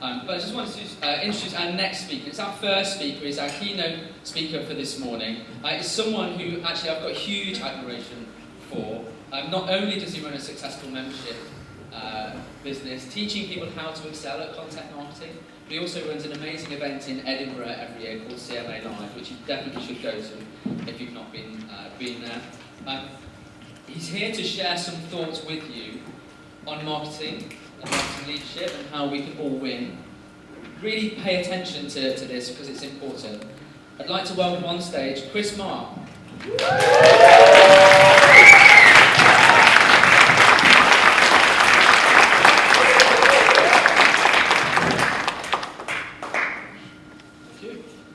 But I just wanted to introduce our next speaker. It's our first speaker. He's our keynote speaker for this morning. It's someone who actually I've got huge admiration for. Not only does he run a successful membership business, teaching people how to excel at content marketing, but he also runs an amazing event in Edinburgh every year called CMA Live, which you definitely should go to if you've not been there. He's here to share some thoughts with you on marketing and marketing leadership and how we can all win. Really pay attention to this because it's important. I'd like to welcome on stage Chris Marr.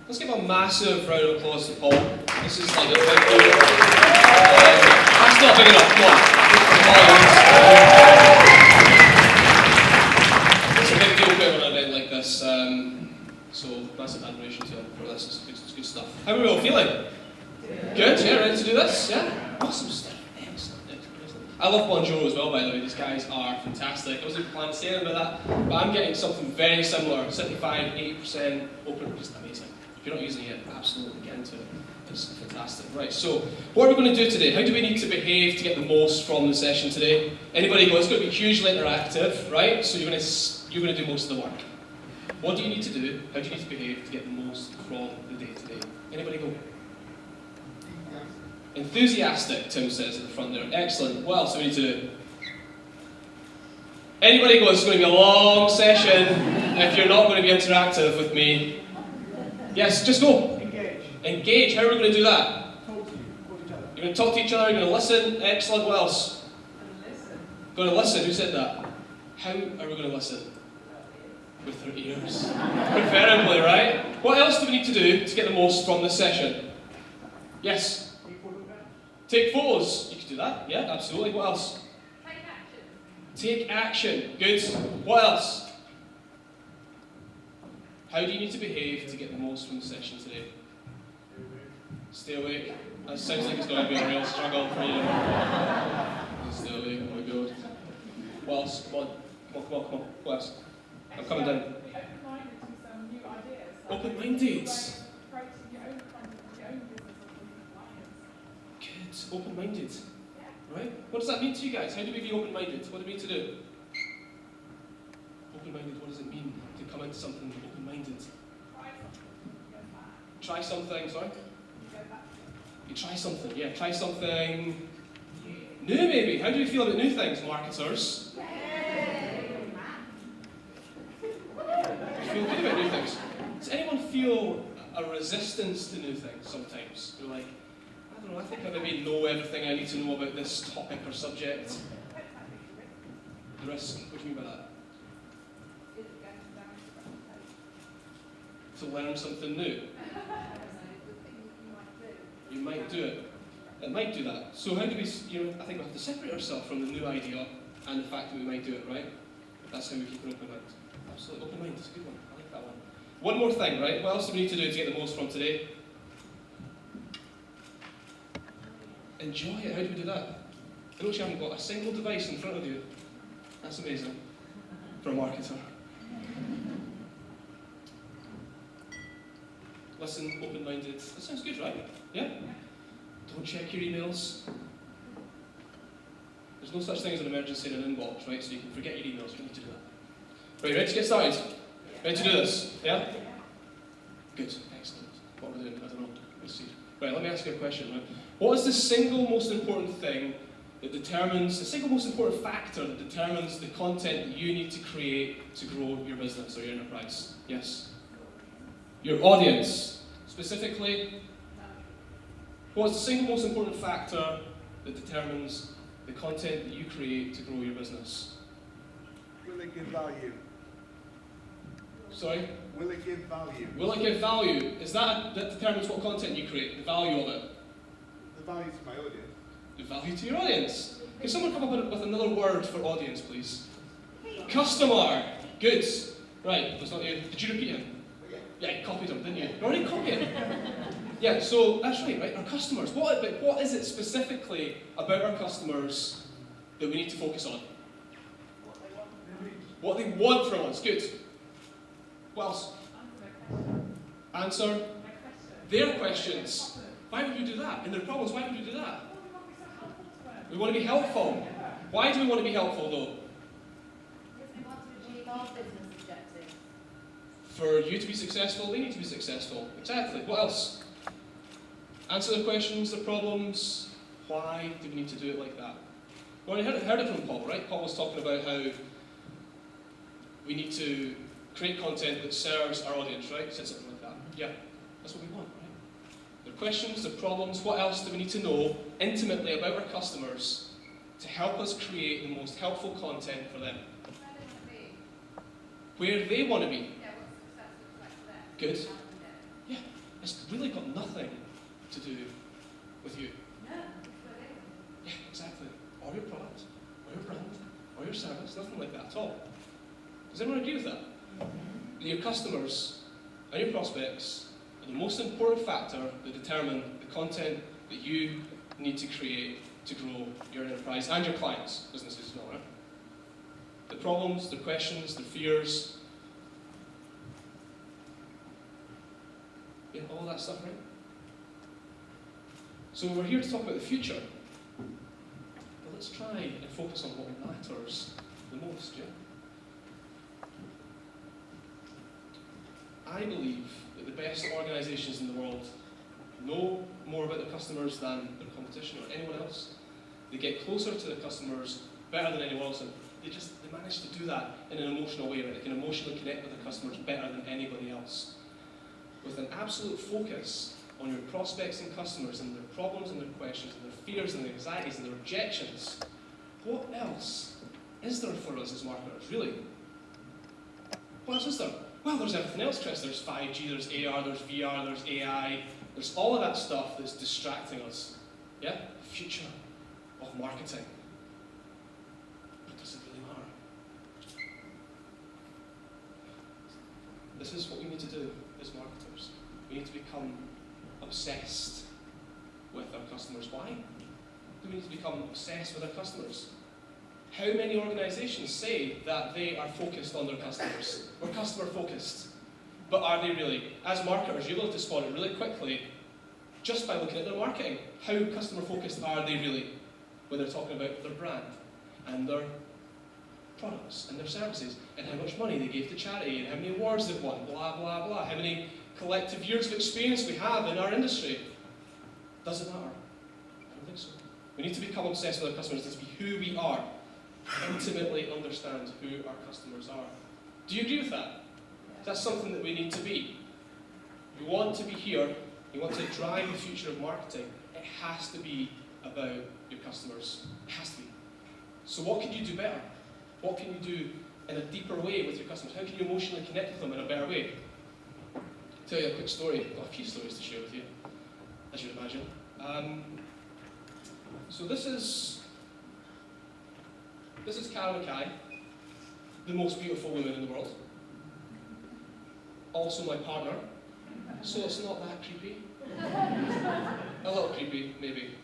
Let's give a massive round of applause to Paul. This is like a big deal. That's not big enough, come on. It's a big deal putting on an event like this. So massive admiration to him for this. It's good stuff. How are we all feeling? Good, yeah, ready to do this? Yeah? Awesome stuff. Excellent. I love Bonjour as well, by the way. These guys are fantastic. I wasn't planning to say anything about that, but I'm getting something very similar. 75, 80% open, just amazing. If you're not using it, absolutely get into it. It's fantastic. Right, so what are we going to do today? How do we need to behave to get the most from the session today? Anybody go? It's going to be hugely interactive, right? So you're going to do most of the work. What do you need to do? How do you need to behave to get the most from the day today? Anybody go? Enthusiastic, Tim says at the front there. Excellent. What else do we need to do? Anybody go? It's going to be a long session if you're not going to be interactive with me. Yes, just go. Engage. How are we going to do that? Talk to you. Talk to each other. You're going to talk to each other, you're going to listen. Excellent. What else? Listen. Going to listen. Who said that? How are we going to listen? With our ears. Preferably, right? What else do we need to do to get the most from this session? Yes? Take photos. You can do that. Yeah, absolutely. What else? Take action. Good. What else? How do you need to behave to get the most from the session today? Stay awake. That sounds like it's going to be a real struggle for you. Stay awake. Oh my God. What else? Come on. What else? I'm coming down. Open-minded to some new ideas. Open-minded. Creating your own content, your own business, or your clients. Good. Open-minded. Yeah. Right? What does that mean to you guys? How do we be open-minded? What do we need to do? Open-minded, what does it mean to come into something open-minded? Try something, sorry? You try something, yeah. Try something new, maybe. How do you feel about new things, marketers? You feel good about new things. Does anyone feel a resistance to new things sometimes? You're like, I don't know, I think I maybe know everything I need to know about this topic or subject. The risk, what do you mean by that? To learn something new. You might do it. It might do that. So how do we, I think we have to separate ourselves from the new idea and the fact that we might do it, right? That's how we keep an open mind. Absolutely, open mind, it's a good one. I like that one. One more thing, right? What else do we need to do to get the most from today? Enjoy it. How do we do that? I notice you haven't got a single device in front of you. That's amazing. For a marketer. Listen, open-minded. That sounds good, right? Yeah? Don't check your emails. There's no such thing as an emergency in an inbox, right? So you can forget your emails. You don't need to do that. Right, ready to get started? Ready to do this? Yeah? Good. Excellent. What we're doing, I don't know. Let's see. Right, let me ask you a question, right? What is the single most important thing that determines, the single most important factor that determines the content that you need to create to grow your business or your enterprise? Yes? Your audience. Specifically, what's the single most important factor that determines the content that you create to grow your business? Will it give value? Sorry? Will it give value? Will it give value? Is that determines what content you create, the value of it? The value to my audience. The value to your audience. Can someone come up with another word for audience, please? Customer. Good. Right, that's not you. Did you repeat him? Yeah, you copied him, didn't you? You already copied him. Yeah, so that's right? Our customers. What is it specifically about our customers that we need to focus on? What they want from us. Good. What else? Answer their question. Answer Their question. their questions. Problem. Why would we do that? In their problems, why would we do that? Oh, we want to be so helpful to them. We want to be helpful. Yeah. Why do we want to be helpful though? Because we want to achieve our business objectives. For you to be successful, they need to be successful. Exactly. What else? Answer the questions, the problems. Why do we need to do it like that? We already heard it from Paul, right? Paul was talking about how we need to create content that serves our audience, right? He said something like that. Yeah, that's what we want, right? The questions, the problems, what else do we need to know intimately about our customers to help us create the most helpful content for them? Where they want to be. Where they want to be. Yeah, what success looks like for them. Good. How they do it. Yeah, it's really got nothing to do with you. No, it's where they want to be. Yeah, exactly. Or your product, or your brand, or your service, nothing like that at all. Does everyone agree with that? That your customers and your prospects are the most important factor that determine the content that you need to create to grow your enterprise and your clients' businesses as well, right? The problems, the questions, the fears, yeah, all that stuff, right? So we're here to talk about the future. But let's try and focus on what matters the most, yeah? I believe that the best organisations in the world know more about their customers than their competition or anyone else. They get closer to their customers better than anyone else, and they manage to do that in an emotional way, right? They can emotionally connect with their customers better than anybody else. With an absolute focus on your prospects and customers and their problems and their questions and their fears and their anxieties and their objections, what else is there for us as marketers, really? What else is there? Well, there's everything else, Chris. There's 5G, there's AR, there's VR, there's AI. There's all of that stuff that's distracting us. Yeah? The future of marketing. But does it really matter? This is what we need to do as marketers. We need to become obsessed with our customers. Why do we need to become obsessed with our customers? How many organisations say that they are focused on their customers? We're customer focused. But are they really? As marketers, you're able to spot it really quickly just by looking at their marketing. How customer focused are they really? When they're talking about their brand and their products and their services and how much money they gave to charity and how many awards they've won, blah, blah, blah. How many collective years of experience we have in our industry. Does it matter? I don't think so. We need to become obsessed with our customers. Let's be who we are. Intimately understand who our customers are. Do you agree with that? That's something that we need to be. You want to be here, you want to drive the future of marketing, it has to be about your customers. It has to be. So what can you do better? What can you do in a deeper way with your customers? How can you emotionally connect with them in a better way? I'll tell you a quick story. I've got a few stories to share with you, as you would imagine. So this is Cara Mackay, the most beautiful woman in the world. Also my partner, so it's not that creepy. A little creepy, maybe.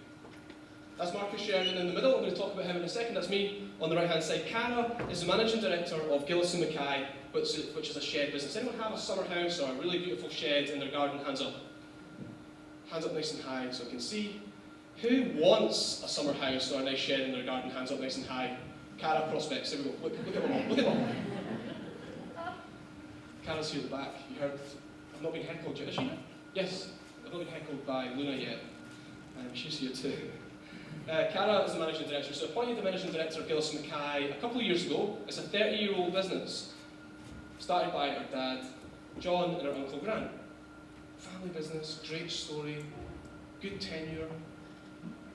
That's Marcus Sheridan in the middle. I'm going to talk about him in a second. That's me on the right-hand side. Cara is the managing director of Gillis & Mackay, which is a shed business. Anyone have a summer house or a really beautiful shed in their garden? Hands up. Hands up nice and high so I can see. Who wants a summer house or a nice shed in their garden? Hands up nice and high. Cara prospects. There we go. Look at them all. Look at them all. Cara's here at the back. You heard. I've not been heckled yet. Is she? Yes. I've not been heckled by Luna yet. She's here too. Cara is the managing director. So appointed the managing director of Gillis & Mackay a couple of years ago. It's a 30-year-old business. Started by her dad, John, and her uncle Grant. Family business, great story, good tenure.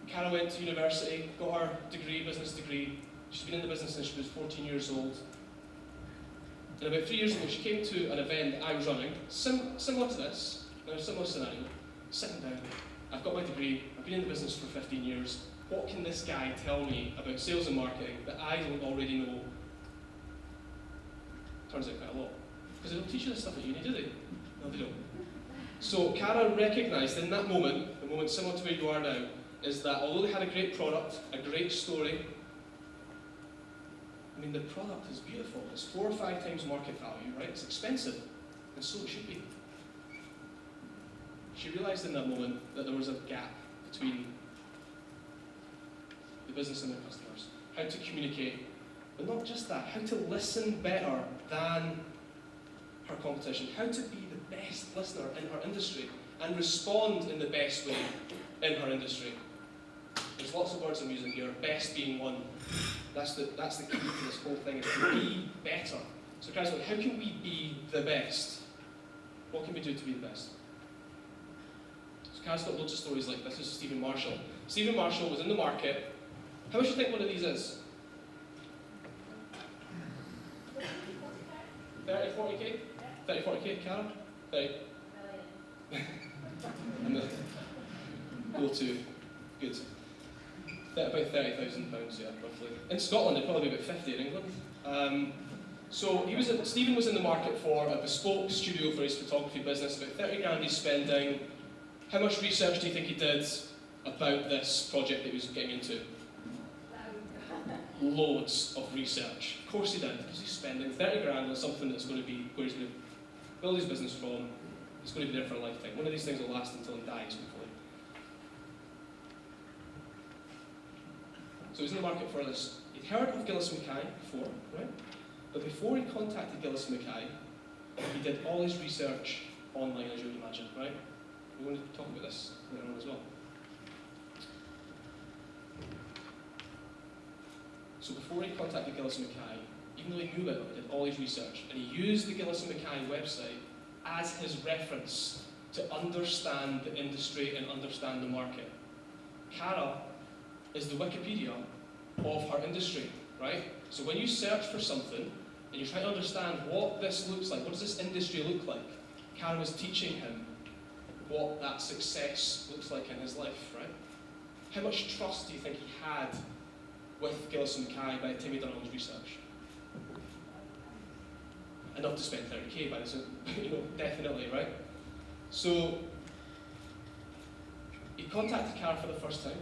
Cara went to university, got her degree, business degree. She's been in the business since she was 14 years old. And about 3 years ago, she came to an event that I was running, similar to this, in a similar scenario, sitting down. I've got my degree, I've been in the business for 15 years. What can this guy tell me about sales and marketing that I don't already know? Turns out quite a lot. Because they don't teach you this stuff at uni, do they? No, they don't. So Cara recognised in that moment, the moment similar to where you are now, is that although they had a great product, a great story, I mean, the product is beautiful. It's 4 or 5 times market value, right? It's expensive. And so it should be. She realised in that moment that there was a gap between the business and their customers. How to communicate, but not just that, how to listen better than her competition, how to be the best listener in her industry and respond in the best way in her industry. There's lots of words I'm using here, best being one. That's the key to this whole thing, is to be better. So guys, how can we be the best? What can we do to be the best? So Kara's got loads of stories like this. This is Stephen Marshall. Stephen Marshall was in the market. How much do you think one of these is? 30, 40k? 30, 40k, Kara? 30. And the go-to. Good. About £30,000, yeah, roughly. In Scotland, it'd probably be about 50 in England. So Stephen was in the market for a bespoke studio for his photography business, about 30 grand he's spending. How much research do you think he did about this project that he was getting into? Loads of research. Of course he did, because he's spending 30 grand on something that's going to be where he's going to build his business from. It's going to be there for a lifetime. One of these things will last until he dies, hopefully. So he's in the market for this. He'd heard of Gillis Mackay before, right? But before he contacted Gillis Mackay, he did all his research online, as you would imagine, right? We're going to talk about this later on as well. So before he contacted Gillis Mackay, even though he knew about it, he did all his research, and he used the Gillis Mackay website as his reference to understand the industry and understand the market. Cara is the Wikipedia of her industry, right? So when you search for something and you try to understand what this looks like, what does this industry look like, Cara was teaching him what that success looks like in his life, right? How much trust do you think he had with Gillis Mackay by the time he'd done all his research? Enough to spend 30k by this, definitely, right? So he contacted Cara for the first time.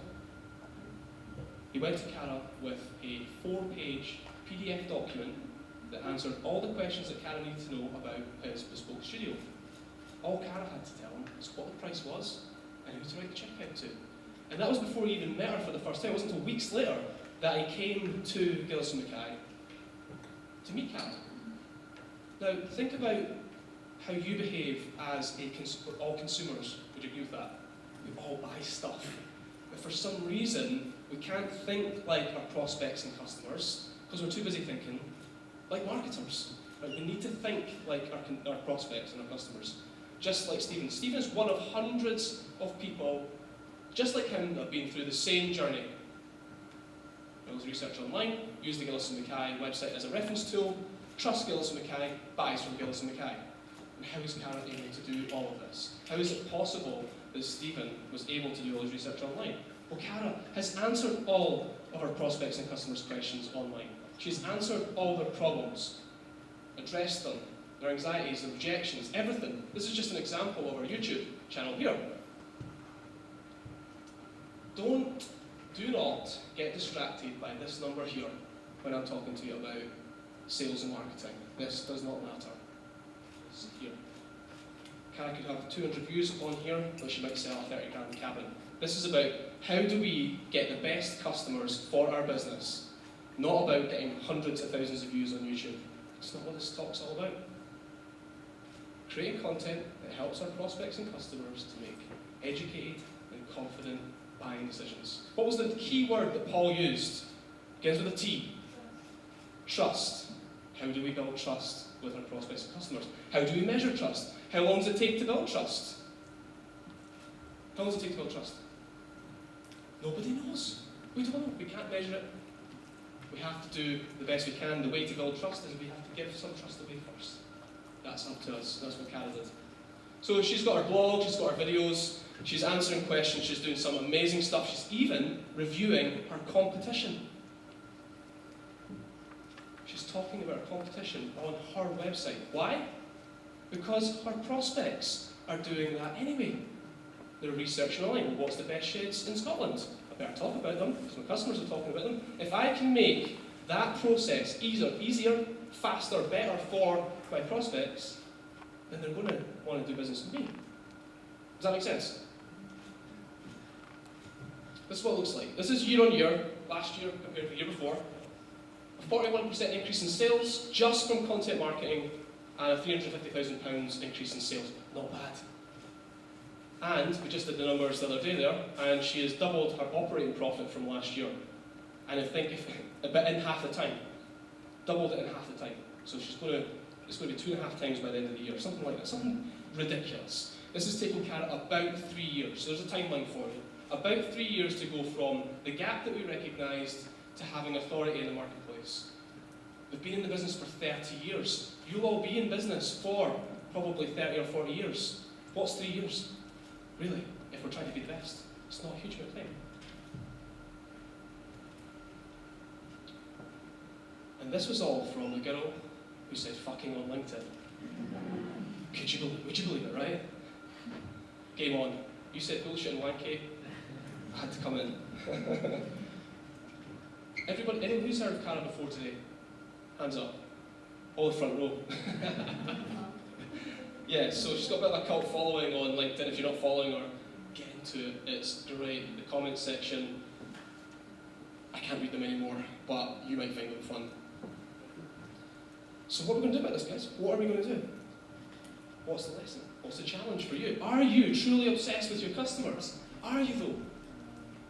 He went to Cara with a 4-page PDF document that answered all the questions that Cara needed to know about his bespoke studio. All Cara had to tell him was what the price was and who to write the check out to. And that was before he even met her for the first time. It wasn't until weeks later that he came to Gillis Mackay to meet Cara. Now, think about how you behave as we're all consumers. Would you agree with that? We all buy stuff. But for some reason, we can't think like our prospects and customers because we're too busy thinking like marketers. Right? We need to think like our prospects and our customers. Just like Stephen. Stephen is one of hundreds of people, just like him, that have been through the same journey. Builds research online, use the Gillis Mackay website as a reference tool, trust Gillis Mackay, buys from Gillis Mackay. And how is Cara able to do all of this? How is it possible that Stephen was able to do all his research online? Well, Cara has answered all of her prospects and customers' questions online. She's answered all their problems, addressed them, their anxieties, their objections, everything. This is just an example of our YouTube channel here. Do not get distracted by this number here when I'm talking to you about sales and marketing. This does not matter. It's here. Cara could have 200 views on here, but she might sell a 30 grand cabin. This is about how do we get the best customers for our business, not about getting hundreds of thousands of views on YouTube. It's not what this talk's all about. Creating content that helps our prospects and customers to make educated and confident buying decisions. What was the key word that Paul used? Begins with a T. Trust. How do we build trust with our prospects and customers? How do we measure trust? How long does it take to build trust? How long does it take to build trust? Nobody knows. We don't know. We can't measure it. We have to do the best we can. The way to build trust is we have to give some trust away first. That's up to us. That's what Cara did. So she's got her blog, she's got her videos, she's answering questions, she's doing some amazing stuff. She's even reviewing her competition. She's talking about her competition on her website. Why? Because her prospects are doing that anyway. They're researching online. Well, what's the best shades in Scotland? I better talk about them, because my customers are talking about them. If I can make that process easier, faster, better for my prospects, then they're going to want to do business with me. Does that make sense? This is what it looks like. This is year on year, last year compared to the year before. A 41% increase in sales just from content marketing and a £350,000 increase in sales. Not bad. And we just did the numbers the other day there, and she has doubled her operating profit from last year. And I think a bit in half the time. Doubled it in half the time. So it's going to be 2.5 times by the end of the year, something like that. Something ridiculous. This is taking care of about 3 years. So there's a timeline for you. About 3 years to go from the gap that we recognised to having authority in the marketplace. We've been in the business for 30 years. You'll all be in business for probably 30 or 40 years. What's 3 years? Really, if we're trying to be the best. It's not a huge amount of time. And this was all from the girl who said fucking on LinkedIn. Would you believe it, right? Game on. You said bullshit and wanky. I had to come in. Anyone who's heard of Cara before today? Hands up. All the front row. Yeah, so she's got a bit of a cult following on LinkedIn. If you're not following her, get into it. It's great. The comment section, I can't read them anymore, but you might find them fun. So what are we going to do about this, guys? What are we going to do? What's the lesson? What's the challenge for you? Are you truly obsessed with your customers? Are you though?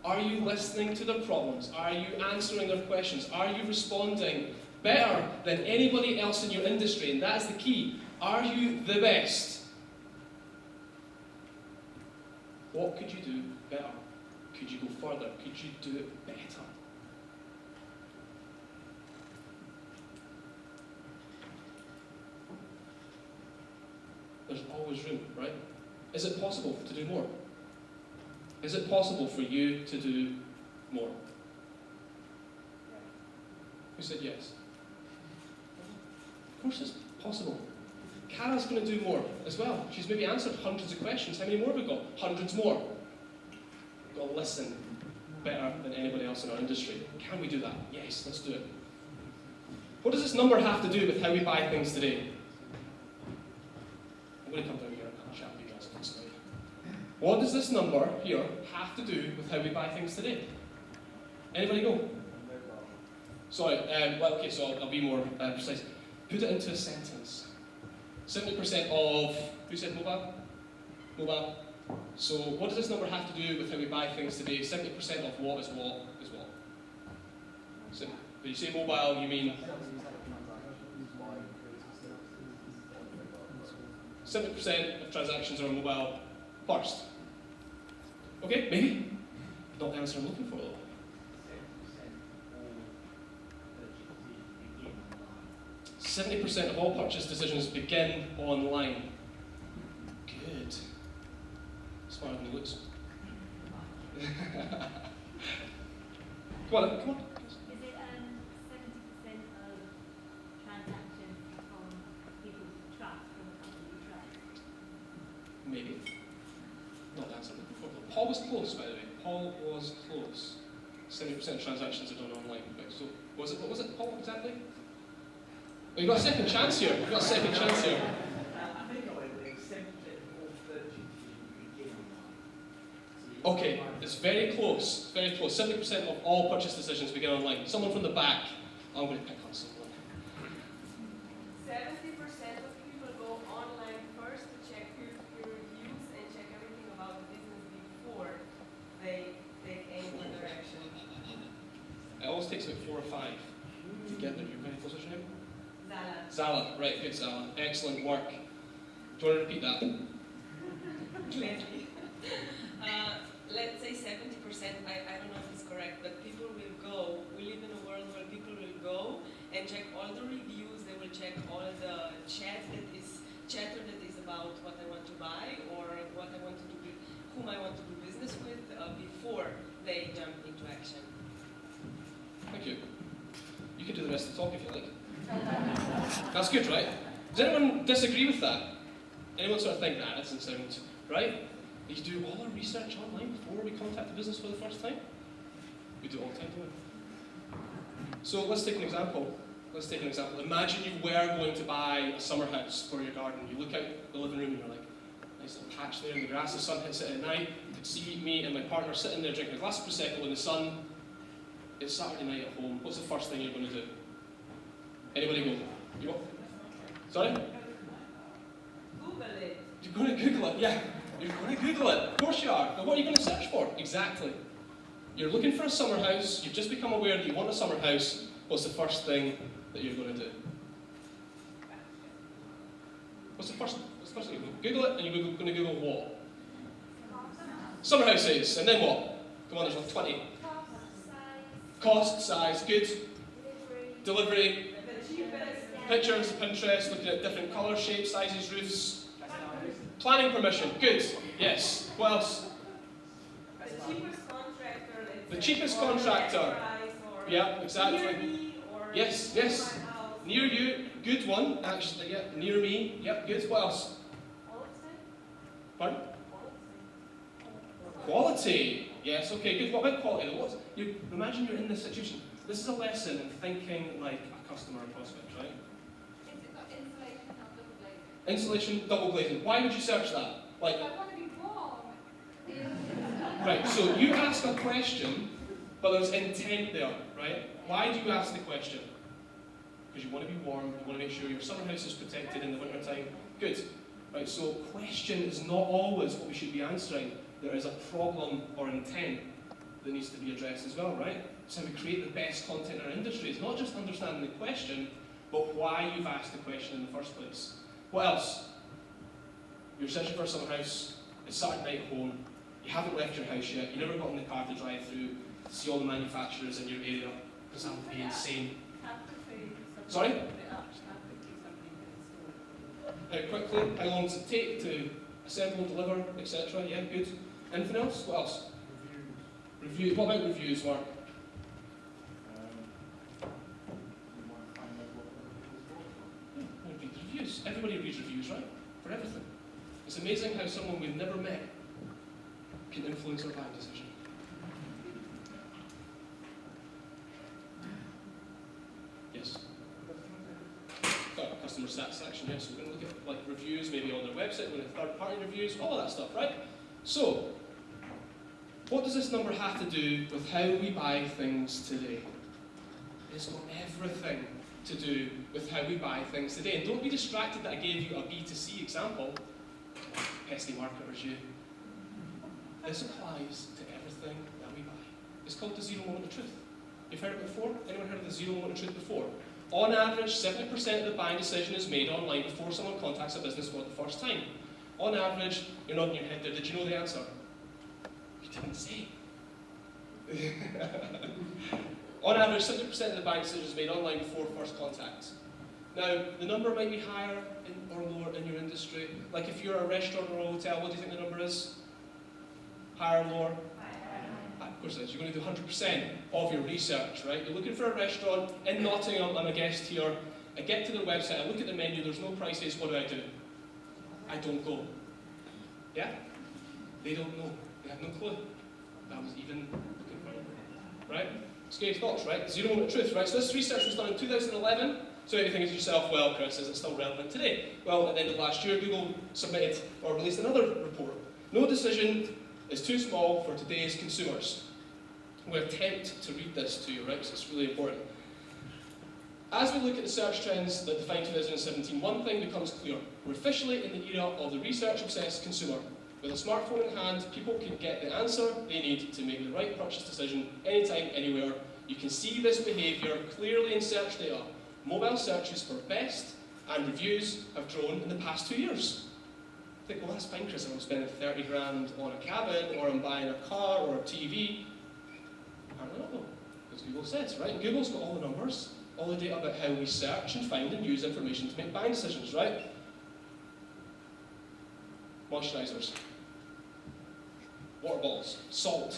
Are you listening to their problems? Are you answering their questions? Are you responding better than anybody else in your industry? And that is the key. Are you the best? What could you do better? Could you go further? Could you do it better? There's always room, right? Is it possible to do more? Is it possible for you to do more? Who said yes? Of course it's possible. Cara's going to do more as well. She's maybe answered hundreds of questions. How many more have we got? Hundreds more. We've got to listen better than anybody else in our industry. Can we do that? Yes, let's do it. What does this number have to do with how we buy things today? I'm going to come down here and chat with you guys next slide. What does this number here have to do with how we buy things today? Anybody go? Sorry, okay, so I'll be more precise. Put it into a sentence. 70% of, who said mobile? Mobile. So what does this number have to do with how we buy things today? 70% of what is what is what? So when you say mobile, you mean 70% of transactions are mobile first. Okay, maybe. Not the answer I'm looking for though. 70% of all purchase decisions begin online. Good. Smarter than it looks. Come on. Is it 70% of transactions from people you trust, from a company you trust? Maybe. Not the answer I'm looking for. Paul was close, by the way. Paul was close. 70% of transactions are done online. Right, so what was it, Paul, exactly? Well, you've got a second chance here. You've got a second chance here. I think I went with 70% of all purchase begin online. Okay, it's very close. It's very close. 70% of all purchase decisions begin online. Someone from the back. I'm going to pick on someone. 70% of people go online first to check peer reviews and check everything about the business before they take any further action. It always takes about 4 or 5 to get there. You're very close. What's your name? Zala. Zala. Right, good Zala. Excellent work. Do you want to repeat that? Gladly. Let's say 70%, I don't know if it's correct, but people will go, we live in a world where people will go and check all the reviews, they will check all the chatter that is about what I want to buy or what I want to do, whom I want to do business with before they jump into action. Thank you. You can do the rest of the talk if you like. That's good, right? Does anyone disagree with that? Anyone sort of think, that doesn't sound right? We do all our research online before we contact the business for the first time. We do it all the time, don't we? So let's take an example. let's take an example. Imagine you were going to buy a summer house for your garden. You look out the living room and you're like, nice little patch there in the grass, the sun hits it at night. You could see me and my partner sitting there drinking a glass of Prosecco in the sun. It's Saturday night at home. What's the first thing you're going to do? Anybody go? You what? Sorry? Google it. You're going to Google it, yeah. You're going to Google it. Of course you are. But what are you going to search for? Exactly. You're looking for a summer house. You've just become aware that you want a summer house. What's the first thing that you're going to do? What's the first thing you do? Google it, and you're going to Google what? Summer houses, and then what? Come on, there's like 20. Cost, size, good. Delivery. The cheapest. Pictures, Pinterest, looking at different colours, shapes, sizes, roofs. Planning permission, good. Yes. What else? The cheapest contractor. let's The say, cheapest or contractor. best price, or Yeah, exactly. near me, or Yes, near yes. my house. Near you, good one, actually, yeah. Near me, yep, good. What else? Pardon? Quality. Yes, okay, good. What about quality? Imagine you're in this situation. This is a lesson in thinking like a customer or prospect, right? Insulation, not double glazing. Insulation, double glazing. Why would you search that? Like, I want to be warm. right, so you ask a question, but there's intent there, right? Why do you ask the question? Because you want to be warm, you want to make sure your summer house is protected in the winter time. Good. Right, so question is not always what we should be answering. There is a problem or intent that needs to be addressed as well, right? It's how we create the best content in our industry. It's not just understanding the question, but why you've asked the question in the first place. What else? You're searching for a summer house, it's Saturday night at home, you haven't left your house yet, you never got in the car to drive through, to see all the manufacturers in your area, because that would be insane. Sorry? How quickly, how long does it take to assemble, deliver, etc. Yeah, good. Anything else? What else? Reviews. What about reviews, Mark? Read reviews. Everybody reads reviews, right? For everything. It's amazing how someone we've never met can influence our buying decision. Yes. Customer satisfaction, yes. We're going to look at like reviews, maybe on their website, we're going to third-party reviews, all of that stuff, right? So, what does this number have to do with how we buy things today? It's got everything to do with how we buy things today. And don't be distracted that I gave you a B2C example. Pesky marketers, you. This applies to everything that we buy. It's called the zero moment of truth. You've heard of it before? Anyone heard of the zero moment of truth before? On average, 70% of the buying decision is made online before someone contacts a business for the first time. On average, you're nodding your head there. Did you know the answer? You didn't say. On average, 70% of the buying decision is made online before first contact. Now, the number might be higher or lower in your industry. Like if you're a restaurant or a hotel, what do you think the number is? Higher or lower? Of course it is. You're going to do 100% of your research, right? You're looking for a restaurant in Nottingham, I'm a guest here. I get to their website, I look at the menu, there's no prices, what do? I don't go. Yeah? They don't know. They have no clue. I was even looking for it. Right? Scary thoughts, right? Zero moment of truth, right? So this research was done in 2011. So you think to yourself, well, Chris, is it still relevant today? Well, at the end of last year, Google submitted or released another report. No decision is too small for today's consumers. We'll attempt to read this to you, right? So it's really important. As we look at the search trends that define 2017, one thing becomes clear. We're officially in the era of the research-obsessed consumer. With a smartphone in hand, people can get the answer they need to make the right purchase decision anytime, anywhere. You can see this behaviour clearly in search data. Mobile searches for best and reviews have grown in the past 2 years. I think, well, that's fine, Chris, I'm spending 30 grand on a cabin, or I'm buying a car or a TV. Apparently not, though, because Google says, right? And Google's got all the numbers, all the data about how we search and find and use information to make buying decisions, right? Moisturisers, water bottles, salt,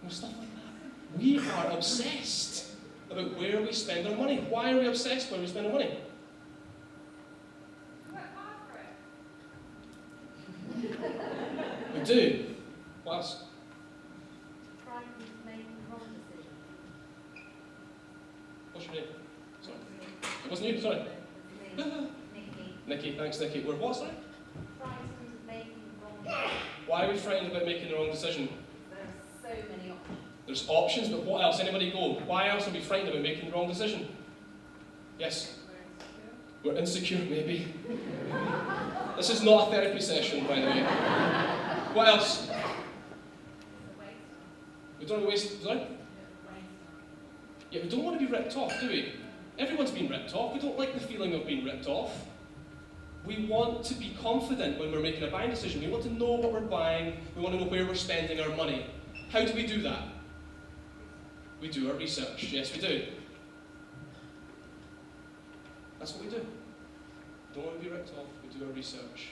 stuff like that. We are obsessed about where we spend our money. Why are we obsessed where we spend our money? We do. What else? Trying to make wrong decision. What's your name? Sorry. Thanks, Nikki. We're what, sorry? Frightened of making the wrong decision. Why are we frightened about making the wrong decision? There are so many options. There's options, but what else? Anybody go? Why else are we frightened about making the wrong decision? Yes? We're insecure, maybe. This is not a therapy session, by the way. What else? We don't want to waste. Sorry? Yeah, we don't want to be ripped off, do we? Everyone's been ripped off. We don't like the feeling of being ripped off. We want to be confident when we're making a buying decision. We want to know what we're buying. We want to know where we're spending our money. How do we do that? We do our research. Yes, we do. That's what we do. Don't want to be ripped off. We do our research.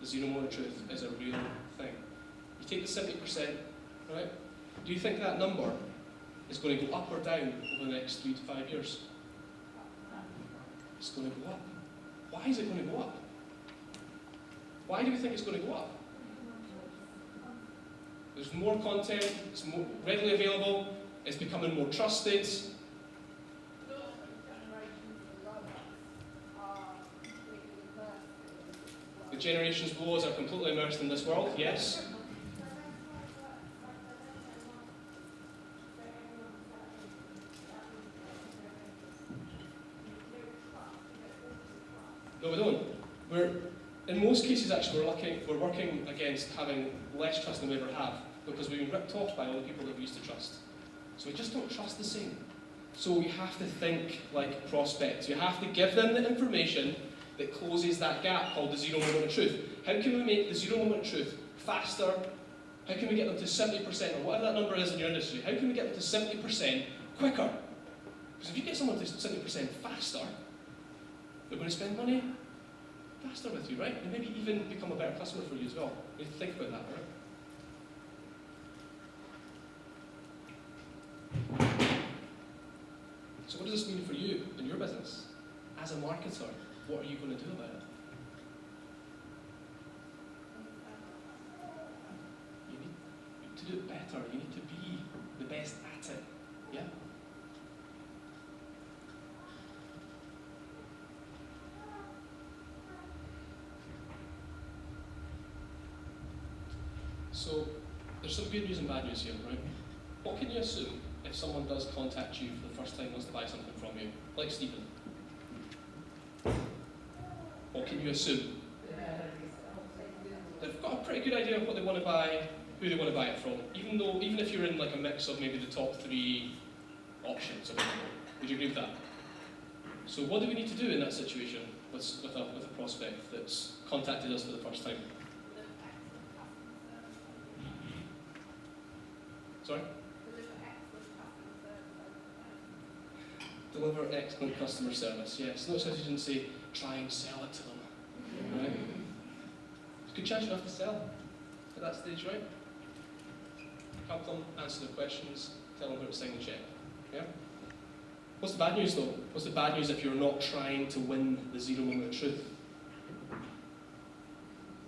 The zero moment truth is a real thing. You take the 70%, right? Do you think that number is going to go up or down over the next 3 to 5 years? It's going to go up. Why is it going to go up? Why do we think it's going to go up? There's more content, it's more readily available, it's becoming more trusted. The generations below us are completely immersed in this world, yes. No, we don't. In most cases, actually, we're working against having less trust than we ever have because we've been ripped off by all the people that we used to trust. So we just don't trust the same. So we have to think like prospects. You have to give them the information that closes that gap called the zero moment of truth. How can we make the zero moment of truth faster? How can we get them to 70% or whatever that number is in your industry? How can we get them to 70% quicker? Because if you get someone to 70% faster, they're going to spend money faster with you, right? And maybe even become a better customer for you as well. You need to think about that, right? So what does this mean for you and your business? As a marketer, what are you going to do about it? You need to do it better. You need to be the best at it. Yeah? So, there's some good news and bad news here, right? What can you assume if someone does contact you for the first time and wants to buy something from you? Like Stephen. What can you assume? They've got a pretty good idea of what they want to buy, who they want to buy it from, even if you're in like a mix of maybe the top 3 options available. Would you agree with that? So what do we need to do in that situation with a prospect that's contacted us for the first time? Sorry? Deliver excellent customer service, yes. Notice how you didn't say, try and sell it to them. Right? It's a good chance you have to sell at that stage, right? Help them, answer their questions, tell them where to sign the check. Yeah? What's the bad news though? What's the bad news if you're not trying to win the zero moment of truth?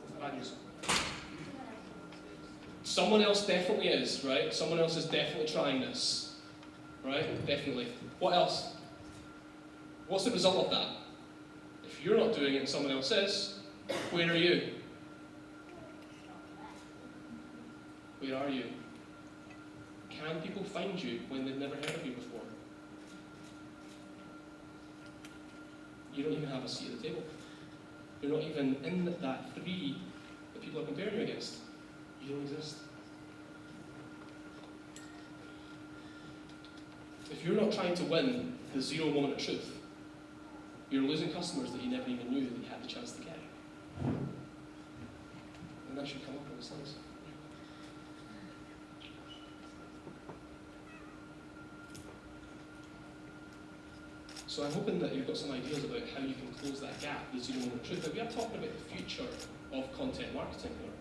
What's the bad news? Someone else definitely is, right? Someone else is definitely trying this. Right? Definitely. What else? What's the result of that? If you're not doing it and someone else is, where are you? Where are you? Can people find you when they've never heard of you before? You don't even have a seat at the table. You're not even in that 3 that people are comparing you against. You don't exist. If you're not trying to win the zero moment of truth, you're losing customers that you never even knew that you had the chance to get. And that should come up on the slides. So I'm hoping that you've got some ideas about how you can close that gap, the zero moment of truth. But we are talking about the future of content marketing here.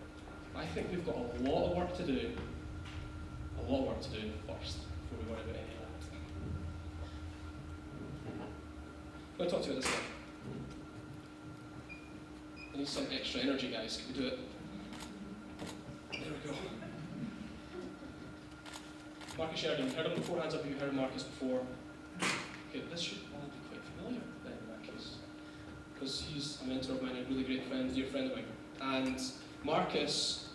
I think we've got a lot of work to do first before we worry about any of that. I'm going to talk to you about this now. I need some extra energy, guys. Can we do it? There we go. Marcus Sheridan, you've heard him before? Hands up if you've heard of Marcus before. Okay, this should all be quite familiar then in that case. because he's a mentor of mine, a really great friend, a dear friend of mine. And Marcus,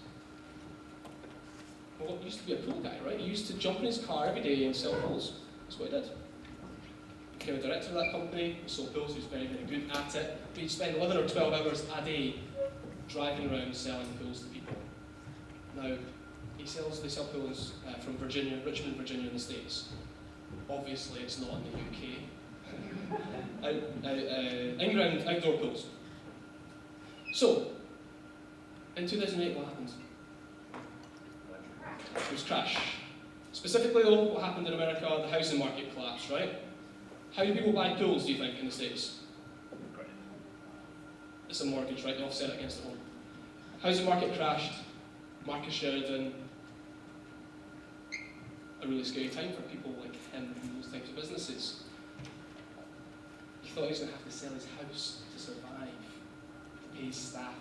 well, he used to be a pool guy, right? He used to jump in his car every day and sell pools. That's what he did. Became a director of that company, he sold pools, he was very, very good at it. But he'd spend 11 or 12 hours a day driving around selling pools to people. Now, they sell pools from Virginia, Richmond, Virginia in the States. Obviously, it's not in the UK. In-ground outdoor pools. So, in 2008, what happened? It was crash. Specifically, though, what happened in America, the housing market collapsed, right? How do people buy pools, do you think, in the States? It's a mortgage, right? They offset it against the home. Housing market crashed. Marcus Sheridan. A really scary time for people like him and those types of businesses. He thought he was going to have to sell his house to survive, to pay his staff.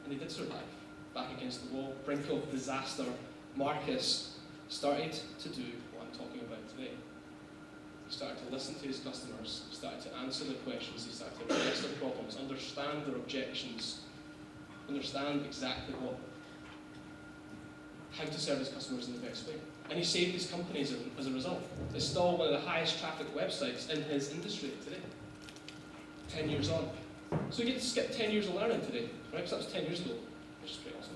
And he did survive. Back against the wall, brink of disaster. Marcus started to do what I'm talking about today. He started to listen to his customers, he started to answer their questions, he started to address their problems, understand their objections, understand exactly how to serve his customers in the best way. And he saved his companies as a result. It's still one of the highest traffic websites in his industry today. 10 years on. So you get to skip 10 years of learning today, right? Because that was 10 years ago, which is pretty awesome.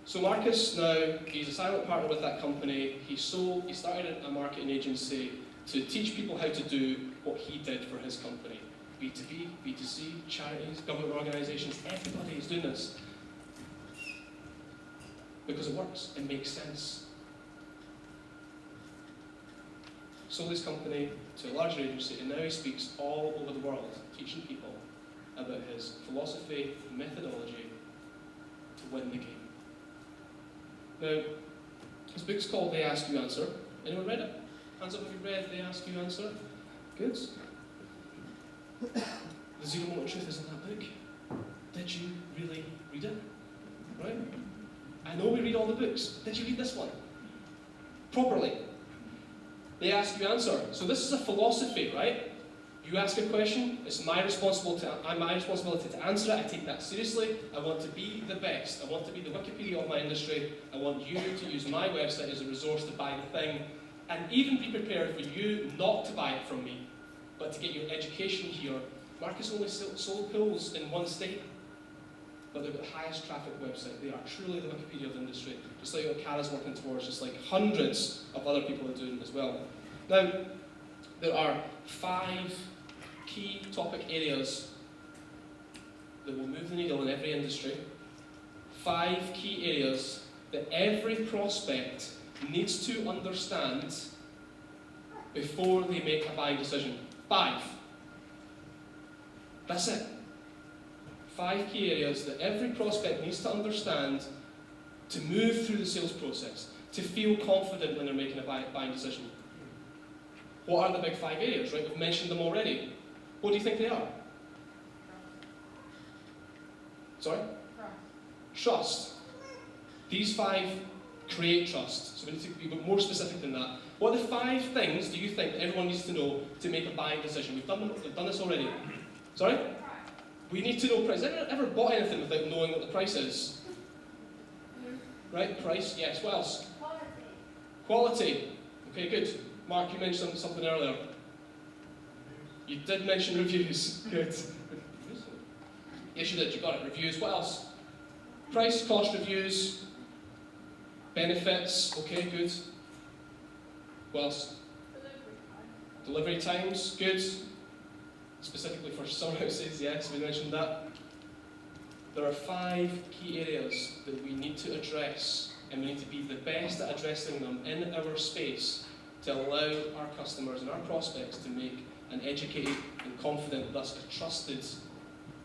So Marcus now, he's a silent partner with that company. He started a marketing agency to teach people how to do what he did for his company. B2B, B2C, charities, government organisations, everybody is doing this. Because it works, it makes sense. Sold his company to a larger agency, and now he speaks all over the world, teaching people about his philosophy, methodology to win the game. Now, his book's called They Ask You Answer. Anyone read it? Hands up if you've read They Ask You Answer. Good. The Zero Moment Truth is in that book. Did you really read it? Right? I know we read all the books, but did you read this one? Properly. They ask you answer. So this is a philosophy, right? You ask a question, it's my responsibility to answer it. I take that seriously. I want to be the best. I want to be the Wikipedia of my industry. I want you to use my website as a resource to buy the thing, and even be prepared for you not to buy it from me, but to get your education here. Marcus only sold pools in one state, but they've got the highest traffic website. They are truly the Wikipedia of the industry, just like what Kara's working towards, just like hundreds of other people are doing as well. Now, there are 5 key topic areas that will move the needle in every industry. 5 key areas that every prospect needs to understand before they make a buying decision. 5. That's it. 5 key areas that every prospect needs to understand to move through the sales process, to feel confident when they're making a buying decision. What are the big 5 areas, right? We've mentioned them already. What do you think they are? Sorry? Trust. These 5 create trust. So we need to be more specific than that. What are the 5 things do you think everyone needs to know to make a buying decision? We've done this already. Sorry? We need to know price. Have you ever bought anything without knowing what the price is? Right? Price, yes. What else? Quality. Okay, good. Mark, you mentioned something earlier. You did mention reviews. Good. Yes, you did. You got it. Reviews. What else? Price, cost reviews. Benefits. Okay, good. What else? Delivery times. Good. Specifically for summer houses, yes, we mentioned that. There are 5 key areas that we need to address, and we need to be the best at addressing them in our space to allow our customers and our prospects to make an educated and confident, thus a trusted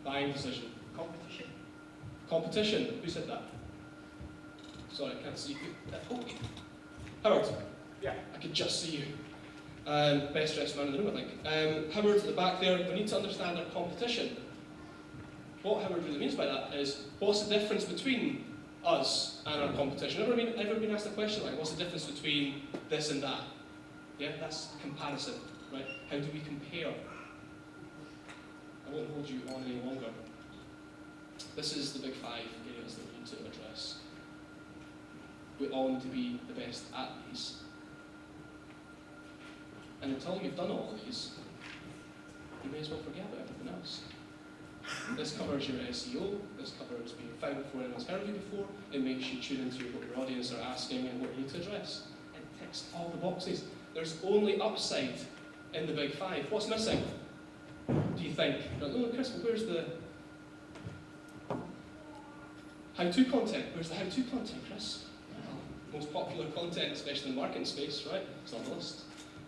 buying decision. Competition. Competition. Who said that? Sorry, I can't see you. Oh, Howard. Yeah. I could just see you. Best dressed man in the room, I think. Howard at the back there, we need to understand our competition. What Howard really means by that is, what's the difference between us and our competition? Ever been asked a question like, what's the difference between this and that? Yeah, that's comparison, right? How do we compare? I won't hold you on any longer. This is the big 5 areas that we need to address. We all need to be the best at these. And until you've done all of these, you may as well forget about everything else. This covers your SEO, this covers being found before anyone's heard of you before, it makes you tune into what your audience are asking and what you need to address. It ticks all the boxes. There's only upside in the big 5. What's missing? Do you think? Oh, Chris, where's the how-to content? Where's the how-to content, Chris? Well, most popular content, especially in the marketing space, right? It's on the list.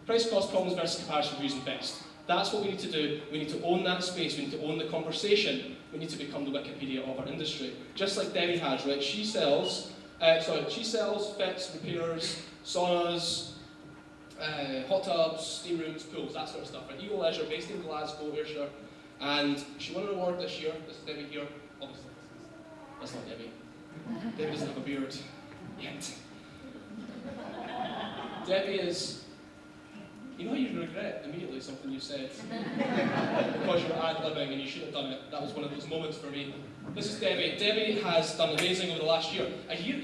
Price, cost, problems versus comparison, reviews, and best. That's what we need to do. We need to own that space. We need to own the conversation. We need to become the Wikipedia of our industry. Just like Debbie has, right? She sells fits, repairs, saunas, hot tubs, steam rooms, pools, that sort of stuff. Right? Eagle Leisure, based in Glasgow, Ayrshire. And she won an award this year. This is Debbie here. Obviously, that's not Debbie. Debbie doesn't have a beard yet. Debbie is... You know you regret immediately something you said because you were ad-libbing and you should have done it. That was one of those moments for me. This is Debbie. Debbie has done amazing over the last year. A year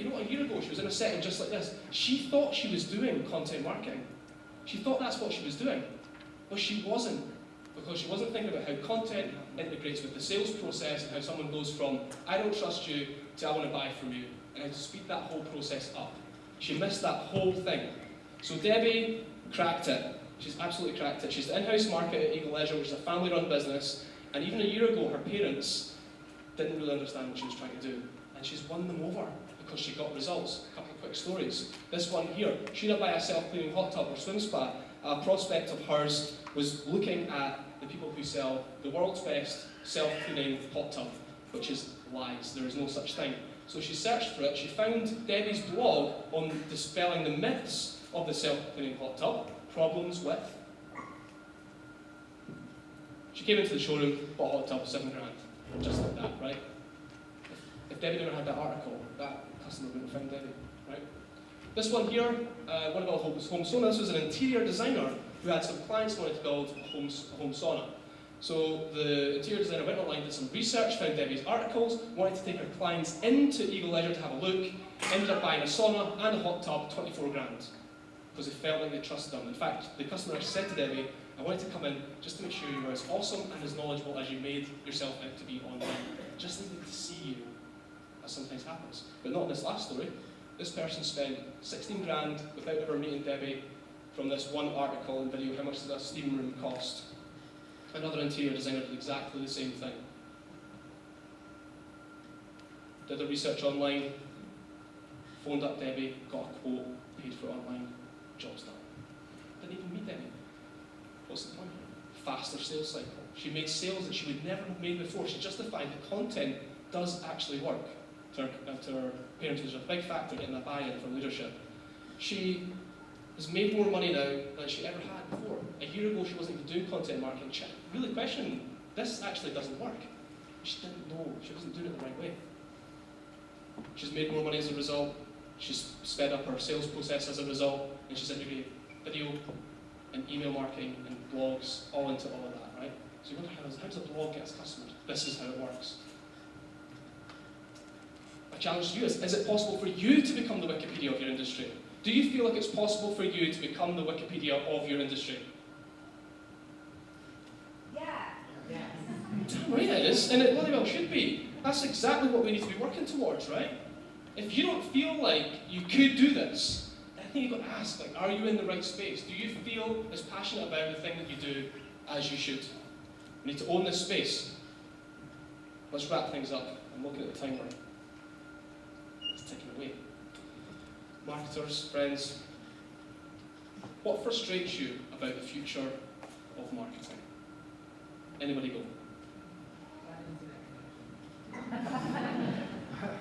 ago she was in a setting just like this. She thought she was doing content marketing. She thought that's what she was doing. But she wasn't. Because she wasn't thinking about how content integrates with the sales process and how someone goes from, I don't trust you, to I want to buy from you, and how to speed that whole process up. She missed that whole thing. So Debbie cracked it. She's absolutely cracked it. She's the in-house marketer at Eagle Leisure, which is a family-run business, and even a year ago her parents didn't really understand what she was trying to do. And she's won them over because she got results. A couple of quick stories. This one here, she didn't buy a self-cleaning hot tub or swim spa. A prospect of hers was looking at the people who sell the world's best self-cleaning hot tub, which is lies. There is no such thing. So she searched for it. She found Debbie's blog on dispelling the myths of the self-cleaning hot tub. Problems with. She came into the showroom, bought a hot tub, $7 grand. Just like that, right? If Debbie never had that article, that customer wouldn't have found Debbie, right? This one here, one of our home sauna. This was an interior designer who had some clients who wanted to build a home sauna. So the interior designer went online, did some research, found Debbie's articles, wanted to take her clients into Eagle Leisure to have a look, ended up buying a sauna and a hot tub, 24 grand. Because they felt like they trusted them. In fact, the customer actually said to Debbie, I wanted to come in just to make sure you were as awesome and as knowledgeable as you made yourself out to be online. Just needed to see you, as sometimes happens. But not in this last story. This person spent 16 grand without ever meeting Debbie from this one article and video, how much does a steam room cost? Another interior designer did exactly the same thing. Did the research online, phoned up Debbie, got a quote, paid for it online. Job's done. Didn't even meet Debbie. What's the point? Faster sales cycle. She made sales that she would never have made before. She justified the content does actually work. To her parents, which is a big factor in that buy-in from leadership. She has made more money now than she ever had before. A year ago, she wasn't even doing content marketing. She really questioned, this actually doesn't work. She didn't know. She wasn't doing it the right way. She's made more money as a result. She's sped up her sales process as a result, and she's integrated video and email marketing and blogs all into all of that, right? So you wonder, how does a blog get us customers? This is how it works. My challenge to you is it possible for you to become the Wikipedia of your industry? Do you feel like it's possible for you to become the Wikipedia of your industry? Yeah. Damn right it is, and it bloody well should be. That's exactly what we need to be working towards, right? If you don't feel like you could do this, I think you've got to ask, like, are you in the right space? Do you feel as passionate about the thing that you do as you should? We need to own this space. Let's wrap things up. I'm looking at the timer. It's ticking away. Marketers, friends, what frustrates you about the future of marketing? Anybody go?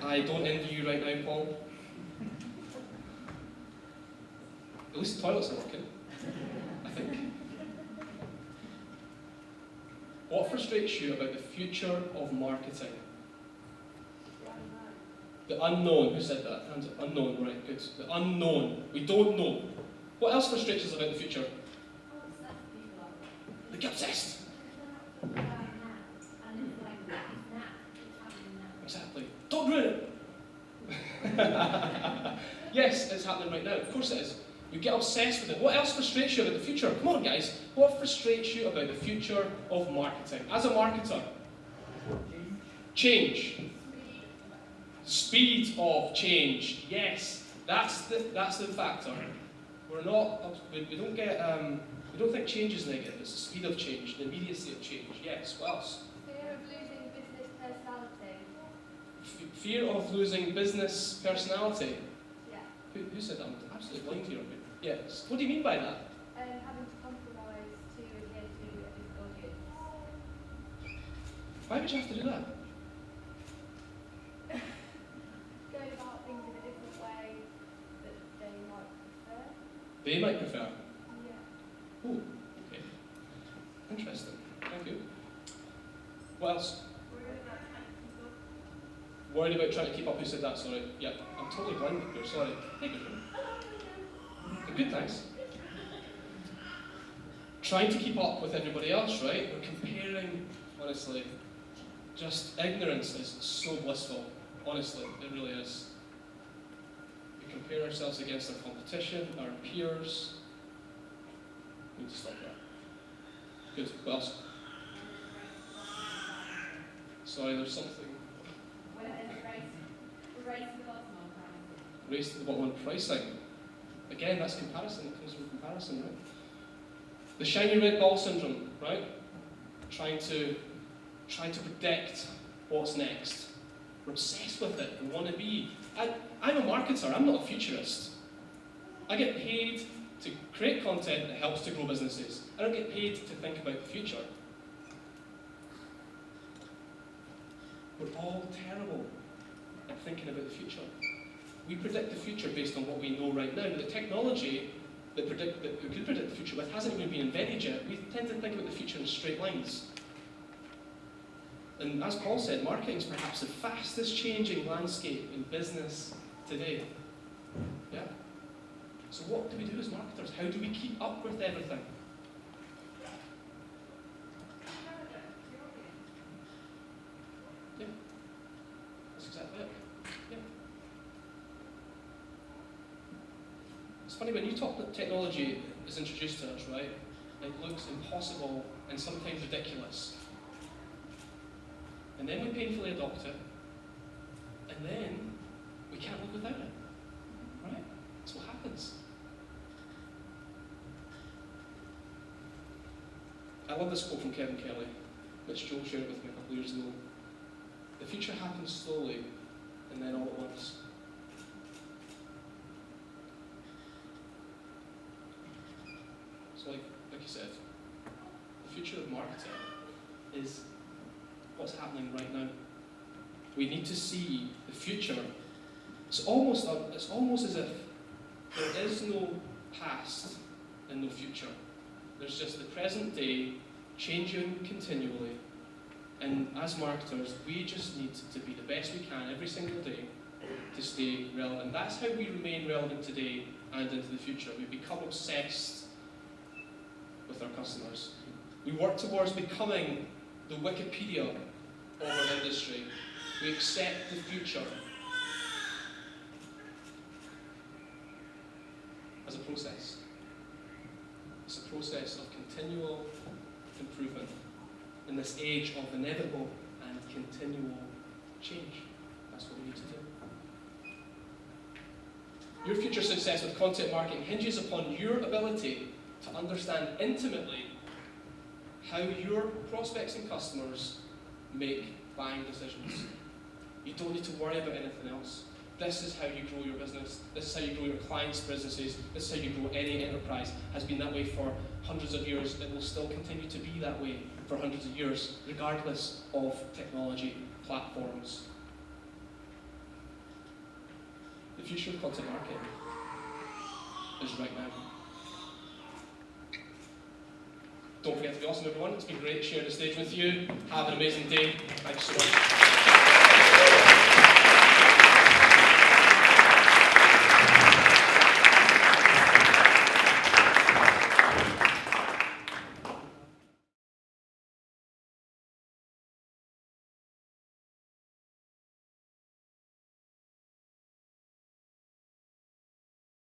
I don't envy you right now, Paul. At least the toilets are working, I think. What frustrates you about the future of marketing? The unknown. Who said that? Hands up. Unknown, right, good. The unknown. We don't know. What else frustrates us about the future? The get obsessed. ruin it. Yes, it's happening right now. Of course it is. You get obsessed with it. What else frustrates you about the future? Come on, guys. What frustrates you about the future of marketing? As a marketer, change. Speed of change. Yes, that's the factor. We don't think change is negative. It's the speed of change, the immediacy of change. Yes. What else? Fear of losing business personality. Fear of losing business personality. Yeah. Who said that? I'm absolutely blind here. Yes. What do you mean by that? Having to compromise to adhere to a different audience. Why would you have to do that? Go about things in a different way that they might prefer. They might prefer. Yeah. Oh, okay. Interesting. Thank you. What else? Worried about trying to keep up. Who said that? Sorry. Yeah, I'm totally blind here. Sorry. Hey, good. Good, thanks. Trying to keep up with everybody else, right? We're comparing, honestly. Just ignorance is so blissful. Honestly, it really is. We compare ourselves against our competition, our peers. We need to stop that. Good. What else? Sorry, there's something. Race to the bottom on pricing. Again, that's comparison. It comes from comparison, right? The shiny red ball syndrome, right? Trying to predict what's next. We're obsessed with it. We want to be. I'm a marketer. I'm not a futurist. I get paid to create content that helps to grow businesses. I don't get paid to think about the future. We're all terrible at thinking about the future. We predict the future based on what we know right now, but the technology that we could predict the future with hasn't even been invented yet. We tend to think about the future in straight lines. And as Paul said, marketing is perhaps the fastest changing landscape in business today. Yeah? So what do we do as marketers? How do we keep up with everything? Yeah. That's exactly it. Yeah. It's funny, when new technology is introduced to us, right? It looks impossible and sometimes ridiculous. And then we painfully adopt it, and then we can't live without it. Right? That's what happens. I love this quote from Kevin Kelly, which Joel shared with me a couple of years ago. The future happens slowly, and then all at once. So like you said, the future of marketing is what's happening right now. We need to see the future. It's almost as if there is no past and no future. There's just the present day changing continually. And as marketers, we just need to be the best we can every single day to stay relevant. That's how we remain relevant today and into the future. We become obsessed with our customers. We work towards becoming the Wikipedia of our industry. We accept the future as a process. It's a process of continual improvement in this age of inevitable and continual change. That's what we need to do. Your future success with content marketing hinges upon your ability to understand intimately how your prospects and customers make buying decisions. You don't need to worry about anything else. This is how you grow your business. This is how you grow your clients' businesses. This is how you grow any enterprise. It has been that way for hundreds of years. It will still continue to be that way for hundreds of years, regardless of technology platforms. The future of content marketing is right now. Don't forget to be awesome, everyone. It's been great sharing the stage with you. Have an amazing day. Thanks so much.